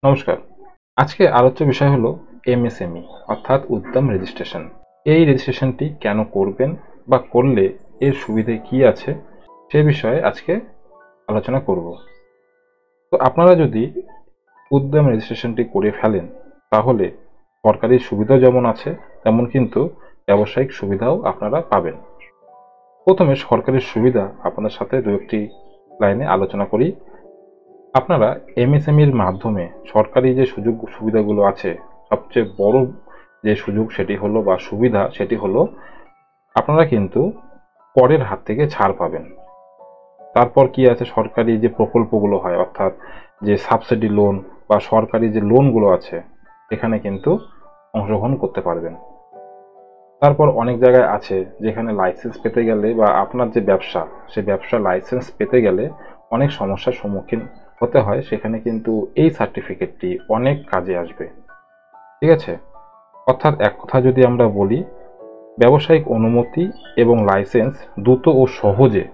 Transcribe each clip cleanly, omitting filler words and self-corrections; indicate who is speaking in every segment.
Speaker 1: নমস্কার। আজকে আলোচ্য বিষয় হলো এমএসএমই অর্থাৎ উদ্যম রেজিস্ট্রেশন। এই রেজিস্ট্রেশনটি কেন করবেন বা করলে এর সুবিধে কি আছে সে বিষয়ে আজকে আলোচনা করব। তো আপনারা যদি উদ্যম রেজিস্ট্রেশনটি করে ফেলেন তাহলে সরকারি সুবিধা যেমন আছে তেমন কিন্তু ব্যবসায়িক সুবিধাও আপনারা পাবেন। প্রথমে সরকারি সুবিধা আপনাদের সাথে দু একটি লাইনে আলোচনা করি। আপনারা এমএসএমইর মাধ্যমে সরকারি যে সুযোগ সুবিধাগুলো আছে, সবচেয়ে বড় যে সুযোগ সেটি হলো বা সুবিধা সেটি হলো আপনারা কিন্তু করের হাত থেকে ছাড় পাবেন। তারপর কি আছে, সরকারি যে প্রকল্পগুলো হয় অর্থাৎ যে সাবসিডি লোন বা সরকারি যে লোনগুলো আছে সেখানে কিন্তু অংশগ্রহণ করতে পারবেন। তারপর অনেক জায়গায় আছে যেখানে লাইসেন্স পেতে গেলে বা আপনার যে ব্যবসা সেই ব্যবসার লাইসেন্স পেতে গেলে অনেক সমস্যার সম্মুখীন হতে হয়, সেখানে কিন্তু এই সার্টিফিকেটটি অনেক কাজে আসবে। ঠিক আছে, অর্থাৎ এক কথা যদি আমরা বলি, ব্যবসায়িক অনুমতি এবং লাইসেন্স দ্রুত ও সহজে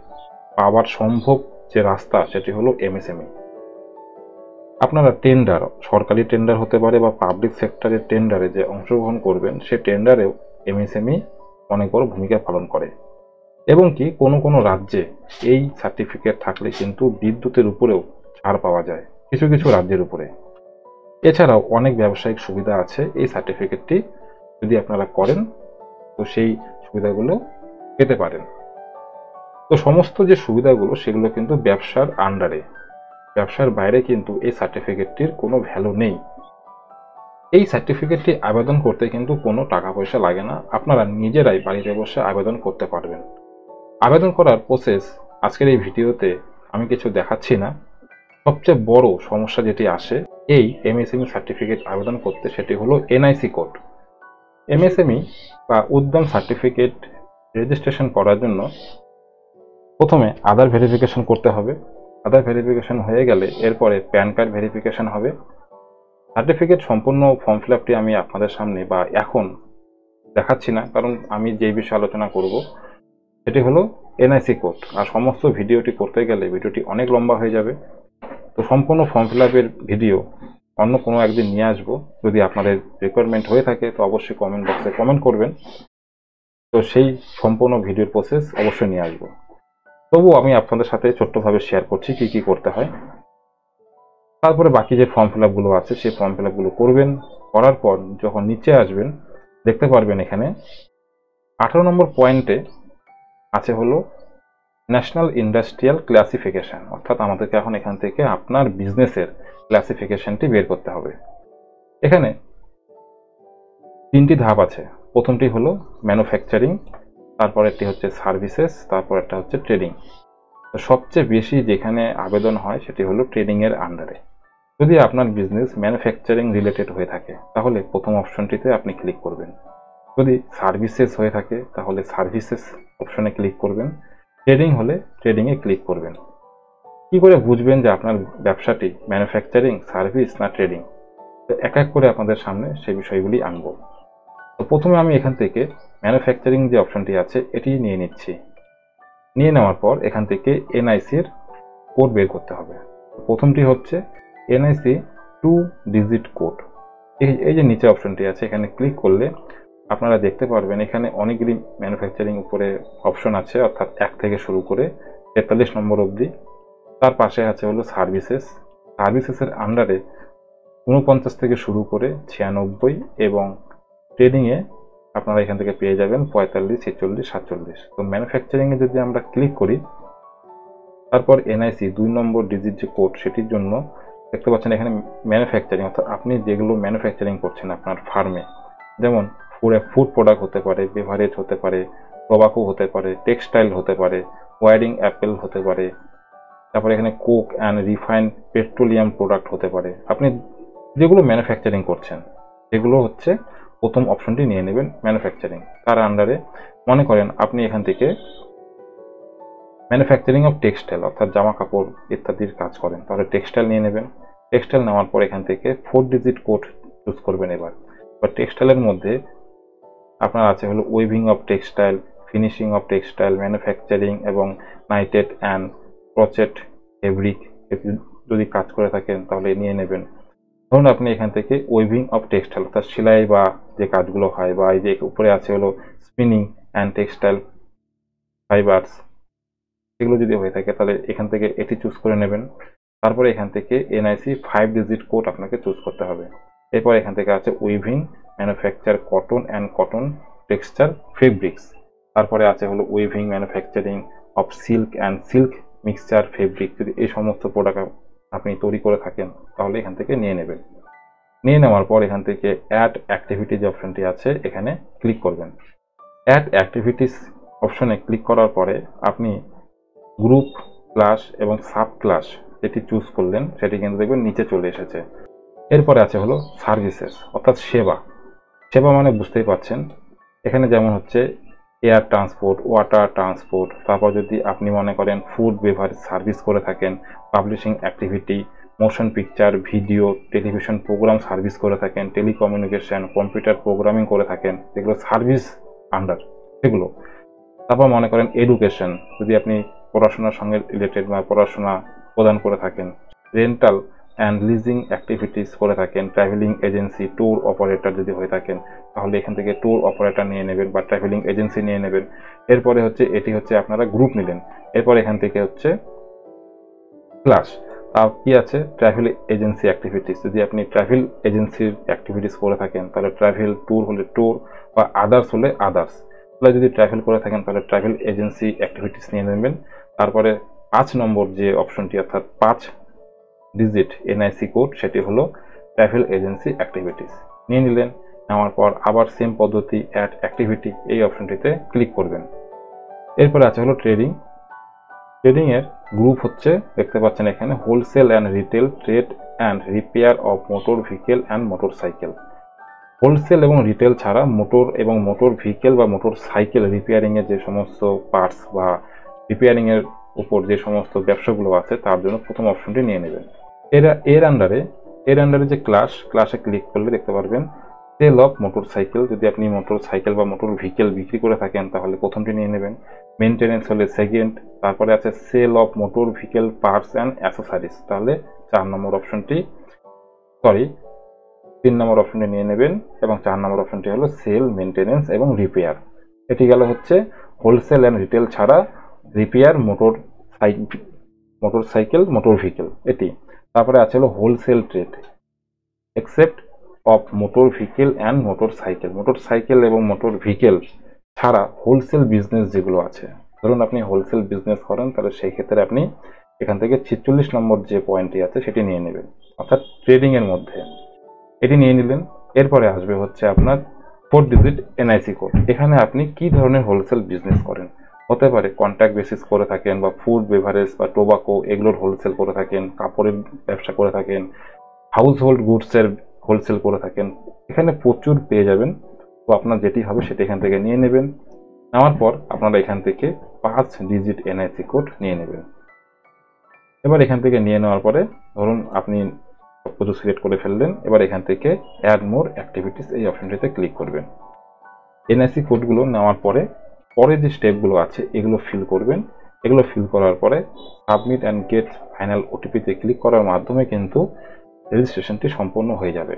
Speaker 1: পাওয়ার সম্ভব যে রাস্তা সেটি হলো এমএসএমই। আপনারা টেন্ডার, সরকারি টেন্ডার হতে পারে বা পাবলিক সেক্টরের টেন্ডারে যে অংশগ্রহণ করবেন সে টেন্ডারেও এমএসএমই অনেক বড় ভূমিকা পালন করে। এবং কি কোনো কোনো রাজ্যে এই সার্টিফিকেট থাকলে কিন্তু বিদ্যুতের উপরেও ছাড় পাওয়া যায় কিছু কিছু রাজ্যের উপরে। এছাড়াও অনেক ব্যবসায়িক সুবিধা আছে এই সার্টিফিকেটটি যদি আপনারা করেন তো সেই সুবিধাগুলো পেতে পারেন। তো সমস্ত যে সুবিধাগুলো সেগুলো কিন্তু ব্যবসার আন্ডারে, ব্যবসার বাইরে কিন্তু এই সার্টিফিকেটটির কোনো ভ্যালু নেই। এই সার্টিফিকেটটি আবেদন করতে কিন্তু কোনো টাকা পয়সা লাগে না, আপনারা নিজেরাই বাড়িতে বসে আবেদন করতে পারবেন। আবেদন করার প্রসেস আজকের এই ভিডিওতে আমি কিছু দেখাচ্ছি না। সবচেয়ে বড় সমস্যা যেটি আসে এই এমএসএমই সার্টিফিকেট আবেদন করতে সেটি হলো এনআইসি কোড। এমএসএমই বা উদ্যম সার্টিফিকেট রেজিস্ট্রেশন করার জন্য প্রথমে আধার ভেরিফিকেশন করতে হবে। আধার ভেরিফিকেশন হয়ে গেলে এরপরে প্যান কার্ড ভেরিফিকেশন হবে। সার্টিফিকেট সম্পূর্ণ ফর্ম ফিল আপটি আমি আপনাদের সামনে বা এখন দেখাচ্ছি না, কারণ আমি যে বিষয়ে আলোচনা করব সেটি হলো এনআইসি কোড, আর সমস্ত ভিডিওটি করতে গেলে ভিডিওটি অনেক লম্বা হয়ে যাবে। তো সম্পূর্ণ ফর্ম ফিল আপের ভিডিও অন্য কোনো একদিন নিয়ে আসবো। যদি আপনাদের রিকোয়ারমেন্ট হয়ে থাকে তো অবশ্যই কমেন্ট বক্সে কমেন্ট করবেন, তো সেই সম্পূর্ণ ভিডিওর প্রসেস অবশ্যই নিয়ে আসবো। তবুও আমি আপনাদের সাথে ছোট্টভাবে শেয়ার করছি কি কি করতে হয়। তারপরে বাকি যে ফর্ম ফিল আপগুলো আছে সেই ফর্ম ফিল আপগুলো করবেন। করার পর যখন নিচে আসবেন দেখতে পারবেন এখানে 18 নম্বর পয়েন্টে আছে হলো ন্যাশনাল ইন্ডাস্ট্রিয়াল ক্লাসিফিকেশন, অর্থাৎ আমাদেরকে এখন এখান থেকে আপনার বিজনেসের ক্লাসিফিকেশনটি বের করতে হবে। এখানে 3টি ধাপ আছে। প্রথমটি হলো ম্যানুফ্যাকচারিং, তারপর একটি হচ্ছে সার্ভিসেস, তারপর একটা হচ্ছে ট্রেডিং। তো সবচেয়ে বেশি যেখানে আবেদন হয় সেটি হলো ট্রেডিং এর আন্ডারে। যদি আপনার বিজনেস ম্যানুফ্যাকচারিং রিলেটেড হয়ে থাকে তাহলে প্রথম অপশনটিতে আপনি ক্লিক করবেন। যদি সার্ভিসেস হয়ে থাকে তাহলে সার্ভিসেস অপশনে ক্লিক করবেন। ট্রেডিং হলে ট্রেডিংয়ে ক্লিক করবেন। কি করে বুঝবেন যে আপনার ব্যবসাটি ম্যানুফ্যাকচারিং, সার্ভিস না ট্রেডিং? তো এক এক করে আপনাদের সামনে সেই বিষয়গুলি আনবো। তো প্রথমে আমি এখান থেকে ম্যানুফ্যাকচারিং যে অপশনটি আছে এটি নিয়ে নিচ্ছি। নিয়ে নেওয়ার পর এখান থেকে এনআইসির কোড বের করতে হবে। প্রথমটি হচ্ছে এনআইসি 2 ডিজিট কোড। এই যে নিচে অপশনটি আছে এখানে ক্লিক করলে আপনারা দেখতে পারবেন এখানে অনেকগুলি ম্যানুফ্যাকচারিং উপরে অপশন আছে, অর্থাৎ 1 থেকে শুরু করে 43 নম্বর অবধি। তার পাশে আছে হলো সার্ভিসেস। সার্ভিসেসের আন্ডারে 49 থেকে শুরু করে 96 এবং ট্রেডিংয়ে আপনারা এখান থেকে পেয়ে যাবেন 45, 46, 47। তো ম্যানুফ্যাকচারিংয়ে যদি আমরা ক্লিক করি তারপর এনআইসি 2 নম্বর ডিজিট যে কোড সেটির জন্য দেখতে পাচ্ছেন এখানে ম্যানুফ্যাকচারিং, অর্থাৎ আপনি যেগুলো ম্যানুফ্যাকচারিং করছেন আপনার ফার্মে, যেমন ফুড প্রোডাক্ট হতে পারে, বেভারেজ হতে পারে, টোবাকো হতে পারে, টেক্সটাইল হতে পারে, ওয়ারিং অ্যাপেল হতে পারে, তারপরে এখানে Coke and refined petroleum product হতে পারে। আপনি যেগুলো ম্যানুফ্যাকচারিং করছেন সেগুলো হচ্ছে প্রথম অপশনটি নিয়ে নেবেন ম্যানুফ্যাকচারিং। তার আন্ডারে মনে করেন আপনি এখান থেকে ম্যানুফ্যাকচারিং অফ টেক্সটাইল অর্থাৎ জামা কাপড় ইত্যাদির কাজ করেন, তাহলে টেক্সটাইল নিয়ে নেবেন। টেক্সটাইল নেওয়ার পর এখান থেকে 4 ডিজিট কোড চুজ করবেন। এবার টেক্সটাইলের মধ্যে আপনার আছে হলো waving of textile, finishing of textile, manufacturing এবং নাইটেড অ্যান্ড ক্রচেট ফেব্রিক যদি কাজ করে থাকেন তাহলে নিয়ে নেবেন। ধরুন আপনি এখান থেকে ওয়েভিং অফ টেক্সটাইল অর্থাৎ সেলাই বা যে কাজগুলো হয়, বা এই যে উপরে আছে হলো স্পিনিং অ্যান্ড টেক্সটাইল ফাইবার্স, এগুলো যদি হয়ে থাকে তাহলে এখান থেকে এটি চুজ করে নেবেন। তারপরে এখান থেকে এনআইসি 5 ডিজিট কোড আপনাকে চুজ করতে হবে। এরপর এখান থেকে আছে weaving manufacture cotton and cotton texture fabrics. তারপরে আছে হলো weaving manufacturing of silk and silk mixture fabric. যদি এই সমস্ত প্রোডাক্ট আপনি তৈরি করে থাকেন তাহলে এখান থেকে নিয়ে নেবেন। নিয়ে নেওয়ার পর এখান থেকে অ্যাড অ্যাক্টিভিটি যে অপশনটি আছে এখানে ক্লিক করবেন। অ্যাড অ্যাক্টিভিটিস অপশনে ক্লিক করার পরে আপনি গ্রুপ, ক্লাস এবং সাব ক্লাস যেটি চুজ করলেন সেটি কিন্তু দেখবেন নিচে চলে এসেছে। এরপরে আছে হলো সার্ভিসেস অর্থাৎ সেবা। সেবা মানে বুঝতেই পারছেন, এখানে যেমন হচ্ছে এয়ার ট্রান্সপোর্ট, ওয়াটার ট্রান্সপোর্ট, তারপর যদি আপনি মনে করেন ফুড বেভারেজ সার্ভিস করে থাকেন, publishing activity, motion picture, video, television programme service করে থাকেন, টেলিকমিউনিকেশন, কম্পিউটার প্রোগ্রামিং করে থাকেন, যেগুলো সার্ভিস আন্ডার সেগুলো। তারপর মনে করেন এডুকেশন, যদি আপনি পড়াশোনার সঙ্গে রিলেটেড বা পড়াশোনা প্রদান করে থাকেন, রেন্টাল অ্যান্ড লিজিং অ্যাক্টিভিটিস করে থাকেন, ট্রাভেলিং এজেন্সি, ট্যুর অপারেটর যদি হয়ে থাকেন তাহলে এখান থেকে ট্যুর অপারেটর নিয়ে নেবেন বা ট্রাভেলিং এজেন্সি নিয়ে নেবেন। এরপরে হচ্ছে এটি হচ্ছে আপনারা গ্রুপ নিলেন। এরপর এখান থেকে হচ্ছে ক্লাস, তাও কি আছে ট্রাভেল এজেন্সি অ্যাক্টিভিটিস, যদি আপনি ট্রাভেল এজেন্সির অ্যাক্টিভিটিস করে থাকেন তাহলে ট্রাভেল, ট্যুর হলে ট্যুর বা আদার্স হলে আদার্স, তাহলে যদি ট্রাভেল করে থাকেন তাহলে ট্রাভেল এজেন্সি অ্যাক্টিভিটিস নিয়ে নেবেন। তারপরে 5 নম্বর যে অপশনটি অর্থাৎ 5 ডিজিট এনআইসি কোড সেটি হলো ট্রাভেল এজেন্সি অ্যাক্টিভিটিস নিয়ে নিলেন। নেওয়ার পর আবার সেম পদ্ধতি অ্যাড অ্যাক্টিভিটি এই অপশনটিতে ক্লিক করবেন। এরপরে আছে হলো ট্রেডিং। ট্রেডিং এর গ্রুপ হচ্ছে দেখতে পাচ্ছেন এখানে wholesale and retail trade and repair of motor vehicle and motor cycle. Wholesale এবং রিটেল ছাড়া মোটর এবং মোটর ভেহিকেল বা মোটর সাইকেল রিপেয়ারিং এর যে সমস্ত পার্টস বা রিপেয়ারিং এর উপর যে সমস্ত ব্যবসাগুলো আছে তার জন্য প্রথম অপশনটি নিয়ে নেবেন। এর আন্ডারে যে ক্লাসে ক্লিক করলে দেখতে পারবেন সেল অফ মোটর সাইকেল, যদি আপনি মোটর সাইকেল বা মোটর ভেহিকেল বিক্রি করে থাকেন তাহলে প্রথমটি নিয়ে নেবেন। মেনটেনেন্স হলে সেকেন্ড, তারপরে আছে sale of motor vehicle parts and accessories, তাহলে 3 নম্বর অপশনটি নিয়ে নেবেন এবং 4 নম্বর অপশনটি হলো সেল, মেনটেনেন্স এবং রিপেয়ার। এটি গেল হচ্ছে হোলসেল অ্যান্ড রিটেল ছাড়া repair motor cycle, motor vehicle এটি। তারপরে আছে হলো wholesale trade except of motor vehicle and motor cycle এবং মোটর ভেহিকেল ছাড়া হোলসেল বিজনেস যেগুলো আছে, ধরুন আপনি হোলসেল বিজনেস করেন তাহলে সেই ক্ষেত্রে আপনি এখান থেকে 46 নম্বর যে পয়েন্টটি আছে সেটি নিয়ে নেবেন, অর্থাৎ ট্রেডিং এর মধ্যে এটি নিয়ে নিলেন। এরপরে আসবে হচ্ছে আপনার 4 ডিজিট এনআইসি কোড। এখানে আপনি কি ধরনের হোলসেল বিজনেস করেন, হতে পারে কন্ট্রাক্ট বেসিস করে থাকেন বা ফুড বেভারেজ বা টোবাকো এগুলোর হোলসেল করে থাকেন, কাপড়ের ব্যবসা করে থাকেন, হাউস হোল্ড গুডসের হোলসেল করে থাকেন, এখানে প্রচুর পেয়ে যাবেন। তো আপনার যেটি হবে সেটি এখান থেকে নিয়ে নেবেন। নেওয়ার পর আপনারা এখান থেকে 5 ডিজিট এনআইসি কোড নিয়ে নেবেন। এবার এখান থেকে নিয়ে নেওয়ার পরে ধরুন আপনি সবকিছু সিলেক্ট করে ফেললেন। এবার এখান থেকে অ্যাড মোর অ্যাক্টিভিটিস এই অপশনটিতে ক্লিক করবেন। এনআইসি কোডগুলো নেওয়ার পরে যে স্টেপগুলো আছে এগুলো ফিল করবেন। এগুলো ফিল করার পরে সাবমিট অ্যান্ড গেট ফাইনাল ওটিপিতে ক্লিক করার মাধ্যমে কিন্তু রেজিস্ট্রেশনটি সম্পন্ন হয়ে যাবে।